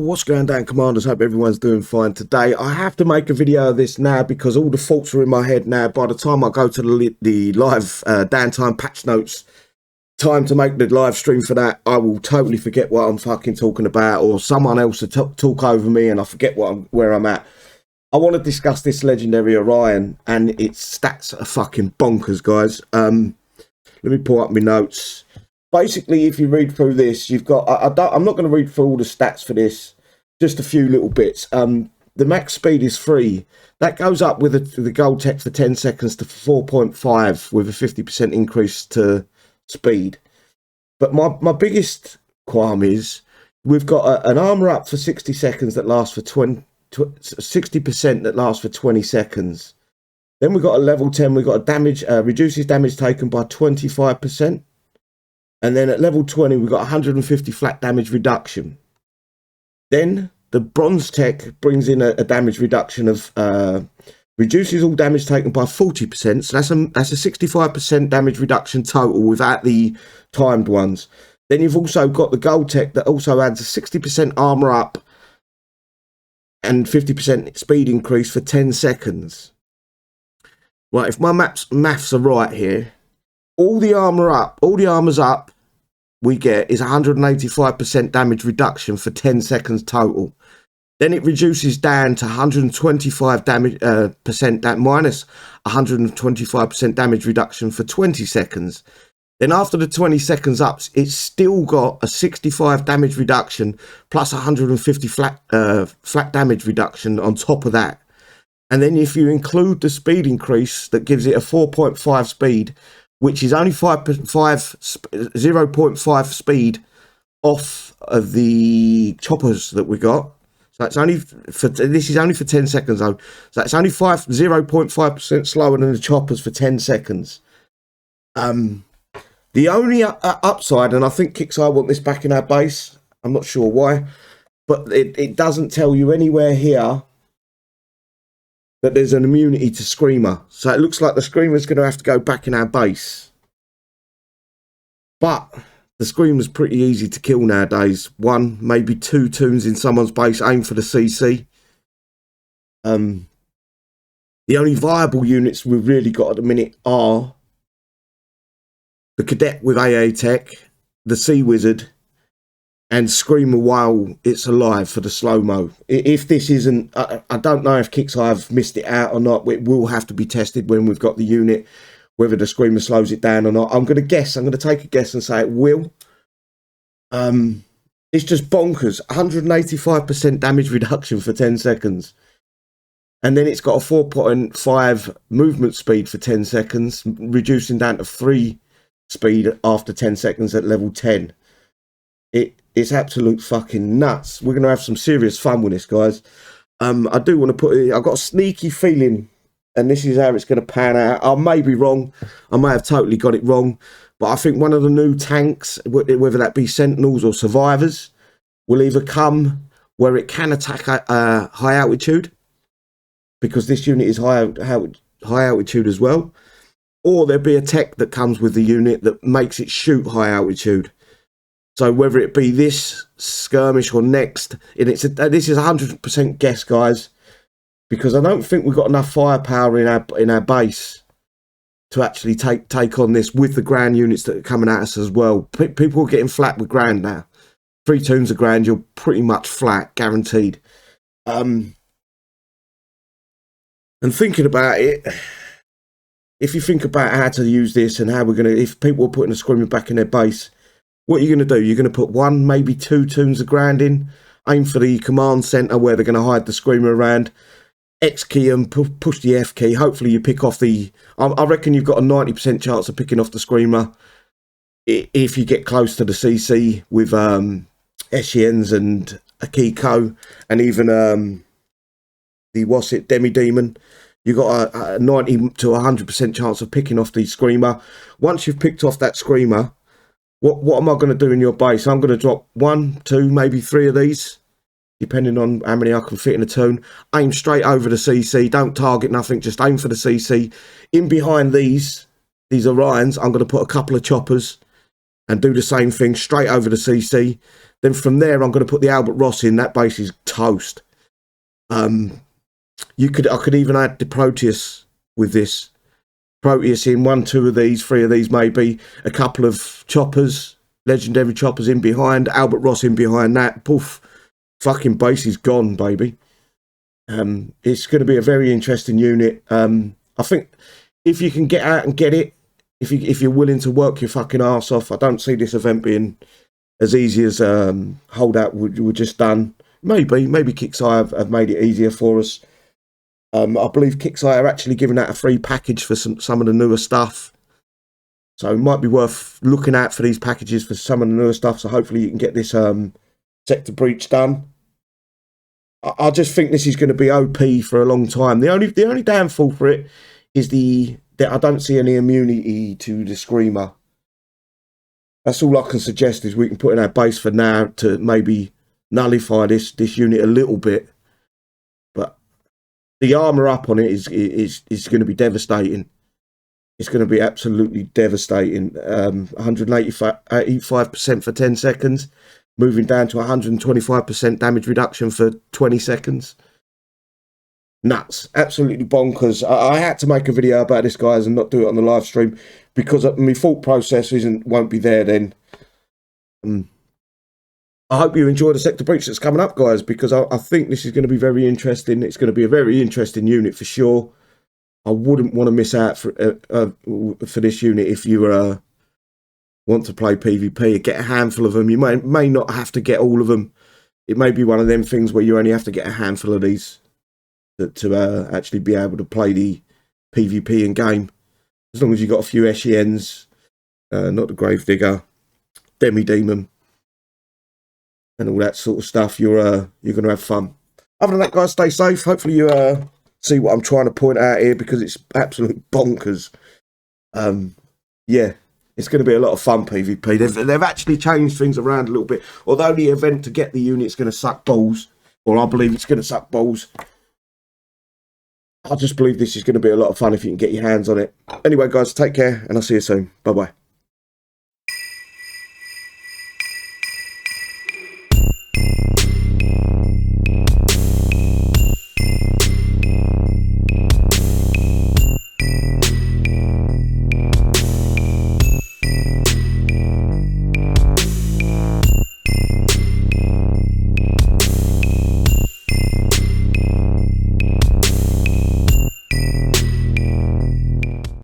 What's going down, commanders? Hope everyone's doing fine today. I have to make a video of this now because all the faults are in my head now. By the time I go to the live downtime patch notes, time to make the live stream for that, I will totally forget what I'm fucking talking about, or someone else will talk over me and I forget where I'm at. I want to discuss this legendary Orion, and its stats are fucking bonkers, guys. Let me pull up my notes. Basically, if you read through this, you've got... I'm not going to read through all the stats for this, just a few little bits. The max speed is 3. That goes up with the gold tech for 10 seconds to 4.5 with a 50% increase to speed. But my biggest qualm is we've got an armor up for 60 seconds that lasts for 60% that lasts for 20 seconds. Then we've got a level 10, we've got a damage, reduces damage taken by 25%. And then at level 20, we've got 150 flat damage reduction. Then the bronze tech brings in a damage reduction of, reduces all damage taken by 40%. So that's a 65% damage reduction total without the timed ones. Then you've also got the gold tech that also adds a 60% armor up and 50% speed increase for 10 seconds. Right, if my maths are right here, all the armor's up we get is 185% damage reduction for 10 seconds total. Then it reduces down to 125 damage minus 125% damage reduction for 20 seconds. Then after the 20 seconds up, it's still got a 65 damage reduction plus 150 flat damage reduction on top of that. And then if you include the speed increase, that gives it a 4.5 speed, which is only 0.5 speed off of the choppers that we got. So it's only this is only for 10 seconds though. So it's only 0.5% slower than the choppers for 10 seconds. The only upside, and I think Kixeye want this back in our base, I'm not sure why, but it doesn't tell you anywhere here that there's an immunity to Screamer. So it looks like the Screamer's going to have to go back in our base. But the Screamer's pretty easy to kill nowadays. 1, maybe 2 tunes in someone's base, aim for the CC. The only viable units we've really got at the minute are the Cadet with AA Tech, the Sea Wizard, and Screamer while it's alive for the slow-mo. If this isn't... I don't know if Kixeye have missed it out or not. It will have to be tested when we've got the unit, whether the Screamer slows it down or not. I'm going to guess. I'm going to take a guess and say it will. It's just bonkers. 185% damage reduction for 10 seconds. And then it's got a 4.5 movement speed for 10 seconds, reducing down to 3 speed after 10 seconds at level 10. It's absolute fucking nuts. We're going to have some serious fun with this, guys. I do want to put it... I've got a sneaky feeling, and this is how it's going to pan out. I may be wrong. I may have totally got it wrong. But I think one of the new tanks, whether that be Sentinels or Survivors, will either come where it can attack high altitude, because this unit is high altitude as well. Or there'll be a tech that comes with the unit that makes it shoot high altitude. So whether it be this skirmish or next, and this is 100% guess, guys, because I don't think we've got enough firepower in our base to actually take on this with the ground units that are coming at us as well. People are getting flat with ground now. 3 tunes of ground, you're pretty much flat, guaranteed. And thinking about it, if you think about how to use this and how we're going to, if people are putting a Screamer back in their base, what are you going to do? You're going to put 1, maybe 2 tunes of ground in, aim for the command centre where they're going to hide the Screamer around, X key and push the F key. Hopefully you pick off the... I reckon you've got a 90% chance of picking off the Screamer if you get close to the CC with Eshiens and Akiko and even the what's it, Demi Demon. You've got a 90 to 100% chance of picking off the Screamer. Once you've picked off that Screamer, what am I going to do in your base? I'm going to drop 1, 2, maybe 3 of these, depending on how many I can fit in a tune. Aim straight over the CC. Don't target nothing. Just aim for the CC. In behind these Orions, I'm going to put a couple of choppers and do the same thing straight over the CC. Then from there, I'm going to put the Albert Ross in. That base is toast. I could even add the Proteus with this. Proteus in 1, 2 of these, 3 of these maybe. A couple of choppers, legendary choppers in behind. Albert Ross in behind that. Poof. Fucking base is gone, baby. It's going to be a very interesting unit. I think if you can get out and get it, if you're willing to work your fucking arse off, I don't see this event being as easy as Holdout were just done. Maybe Kixeye have made it easier for us. I believe Kixeye are actually giving out a free package for some of the newer stuff. So it might be worth looking out for these packages for some of the newer stuff. So hopefully you can get this sector breach done. I just think this is going to be OP for a long time. The only downfall for it is that I don't see any immunity to the Screamer. That's all I can suggest, is we can put in our base for now to maybe nullify this unit a little bit. But the armor up on it is going to be devastating. It's going to be absolutely devastating. 185% for 10 seconds, moving down to 125% damage reduction for 20 seconds. Nuts, absolutely bonkers. I had to make a video about this, guys, and not do it on the live stream because my thought process won't be there then. I hope you enjoy the sector breach that's coming up, guys, because I think this is going to be very interesting. It's going to be a very interesting unit for sure. I wouldn't want to miss out for this unit if you want to play PvP. Get a handful of them. You may not have to get all of them. It may be one of them things where you only have to get a handful of these to actually be able to play the PvP in game. As long as you've got a few SENs, not the Gravedigger, Demi-Demon, and all that sort of stuff, you're going to have fun. Other than that, guys, stay safe. Hopefully you see what I'm trying to point out here, because it's absolutely bonkers. Yeah, it's going to be a lot of fun, PvP. They've actually changed things around a little bit. Although the event to get the unit's going to suck balls, or I believe it's going to suck balls, I just believe this is going to be a lot of fun if you can get your hands on it. Anyway, guys, take care, and I'll see you soon. Bye-bye.